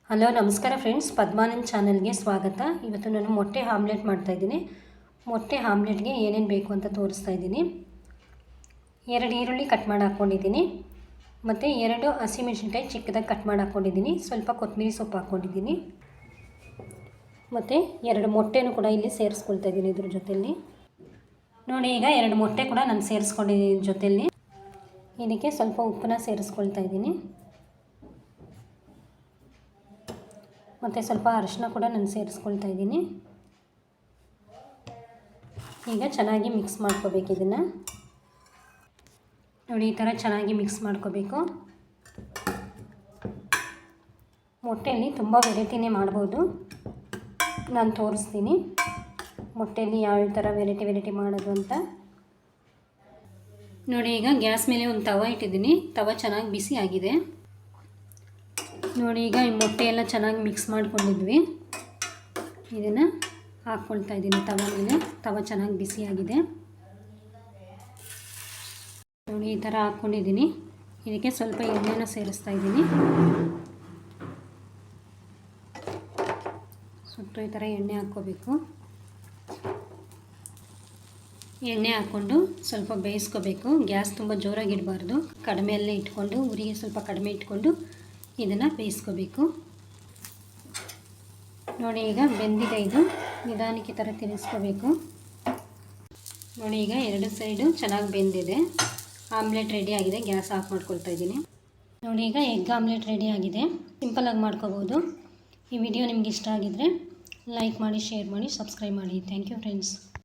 Hello ನಮಸ್ಕಾರ friends, ಪದ್ಮಾನಂದ್ ಚಾನಲ್ಗೆ ಸ್ವಾಗತ. ಇವತ್ತು ನಾನು ಮೊಟ್ಟೆ ಆಮ್ಲೆಟ್ ಮಾಡ್ತಾಯಿದ್ದೀನಿ. ಮೊಟ್ಟೆ ಆಮ್ಲೆಟ್ಗೆ ಏನೇನು ಬೇಕು ಅಂತ ತೋರಿಸ್ತಾ ಇದ್ದೀನಿ. 2 ಈರುಳ್ಳಿ ಕಟ್ ಮಾಡಿ ಹಾಕ್ಕೊಂಡಿದ್ದೀನಿ, ಮತ್ತು 2 ಹಸಿಮೆಣಸಿನ್ಕಾಯಿ ಚಿಕ್ಕದಾಗಿ ಕಟ್ ಮಾಡಿ ಹಾಕ್ಕೊಂಡಿದ್ದೀನಿ. ಸ್ವಲ್ಪ ಕೊತ್ತಂಬರಿ ಸೊಪ್ಪು ಹಾಕ್ಕೊಂಡಿದ್ದೀನಿ, ಮತ್ತು 2 ಮೊಟ್ಟೆನೂ ಕೂಡ ಇಲ್ಲಿ ಸೇರಿಸ್ಕೊಳ್ತಾ ಇದ್ದೀನಿ ಇದ್ರ ಜೊತೆಯಲ್ಲಿ. ನೋಡಿ, ಈಗ 2 ಮೊಟ್ಟೆ ಕೂಡ ನಾನು ಸೇರಿಸ್ಕೊಂಡಿದ್ದೀನಿ ಜೊತೆಯಲ್ಲಿ. ಇದಕ್ಕೆ ಸ್ವಲ್ಪ ಉಪ್ಪನ್ನ ಸೇರಿಸ್ಕೊಳ್ತಾ ಇದ್ದೀನಿ, ಮತ್ತು ಸ್ವಲ್ಪ ಅರಿಶಿನ ಕೂಡ ನಾನು ಸೇರಿಸ್ಕೊಳ್ತಾ ಇದ್ದೀನಿ. ಈಗ ಚೆನ್ನಾಗಿ ಮಿಕ್ಸ್ ಮಾಡ್ಕೋಬೇಕು ಇದನ್ನು. ನೋಡಿ, ಈ ಥರ ಚೆನ್ನಾಗಿ ಮಿಕ್ಸ್ ಮಾಡ್ಕೋಬೇಕು. ಮೊಟ್ಟೆಯಲ್ಲಿ ತುಂಬ ವೆರೈಟಿನೇ ಮಾಡ್ಬೋದು, ನಾನು ತೋರಿಸ್ತೀನಿ ಮೊಟ್ಟೆಯಲ್ಲಿ ಯಾವ ಥರ ವೆರೈಟಿ ಮಾಡೋದು ಅಂತ. ನೋಡಿ, ಈಗ ಗ್ಯಾಸ್ ಮೇಲೆ ಒಂದು ತವ ಇಟ್ಟಿದ್ದೀನಿ. ತವ ಚೆನ್ನಾಗಿ ಬಿಸಿ ಆಗಿದೆ. ನೋಡಿ, ಈಗ ಈ ಮೊಟ್ಟೆ ಎಲ್ಲ ಚೆನ್ನಾಗಿ ಮಿಕ್ಸ್ ಮಾಡ್ಕೊಂಡಿದ್ವಿ. ಇದನ್ನು ಹಾಕ್ಕೊಳ್ತಾ ಇದ್ದೀನಿ ತವ ಮೇಲೆ. ತವ ಚೆನ್ನಾಗಿ ಬಿಸಿಯಾಗಿದೆ. ನೋಡಿ, ಈ ಥರ ಹಾಕ್ಕೊಂಡಿದ್ದೀನಿ. ಇದಕ್ಕೆ ಸ್ವಲ್ಪ ಎಣ್ಣೆನ ಸೇರಿಸ್ತಾ ಇದ್ದೀನಿ. ಸುತ್ತು ಈ ಥರ ಎಣ್ಣೆ ಹಾಕ್ಕೋಬೇಕು. ಎಣ್ಣೆ ಹಾಕ್ಕೊಂಡು ಸ್ವಲ್ಪ ಬೇಯಿಸ್ಕೋಬೇಕು. ಗ್ಯಾಸ್ ತುಂಬ ಜೋರಾಗಿ ಇಡಬಾರ್ದು, ಕಡಿಮೆಯಲ್ಲೇ ಇಟ್ಕೊಂಡು, ಉರಿಗೆ ಸ್ವಲ್ಪ ಕಡಿಮೆ ಇಟ್ಕೊಂಡು ಇದನ್ನು ಬೇಯಿಸ್ಕೋಬೇಕು. ನೋಡಿ, ಈಗ ಬೆಂದಿದೆ. ಇದು ನಿಧಾನಕ್ಕೆ ಈ ಥರ ತಿನ್ನಿಸ್ಕೋಬೇಕು. ನೋಡಿ, ಈಗ 2 ಸೈಡು ಚೆನ್ನಾಗಿ ಬೆಂದಿದೆ. ಆಮ್ಲೆಟ್ ರೆಡಿ ಆಗಿದೆ. ಗ್ಯಾಸ್ ಆಫ್ ಮಾಡ್ಕೊಳ್ತಾ ಇದ್ದೀನಿ. ನೋಡಿ, ಈಗ ಎಗ್ ಆಮ್ಲೆಟ್ ರೆಡಿ ಆಗಿದೆ. ಸಿಂಪಲಾಗಿ ಮಾಡ್ಕೋಬೋದು. ಈ ವಿಡಿಯೋ ನಿಮ್ಗೆ ಇಷ್ಟ ಆಗಿದ್ದರೆ ಲೈಕ್ ಮಾಡಿ, ಶೇರ್ ಮಾಡಿ, ಸಬ್ಸ್ಕ್ರೈಬ್ ಮಾಡಿ. Thank you friends.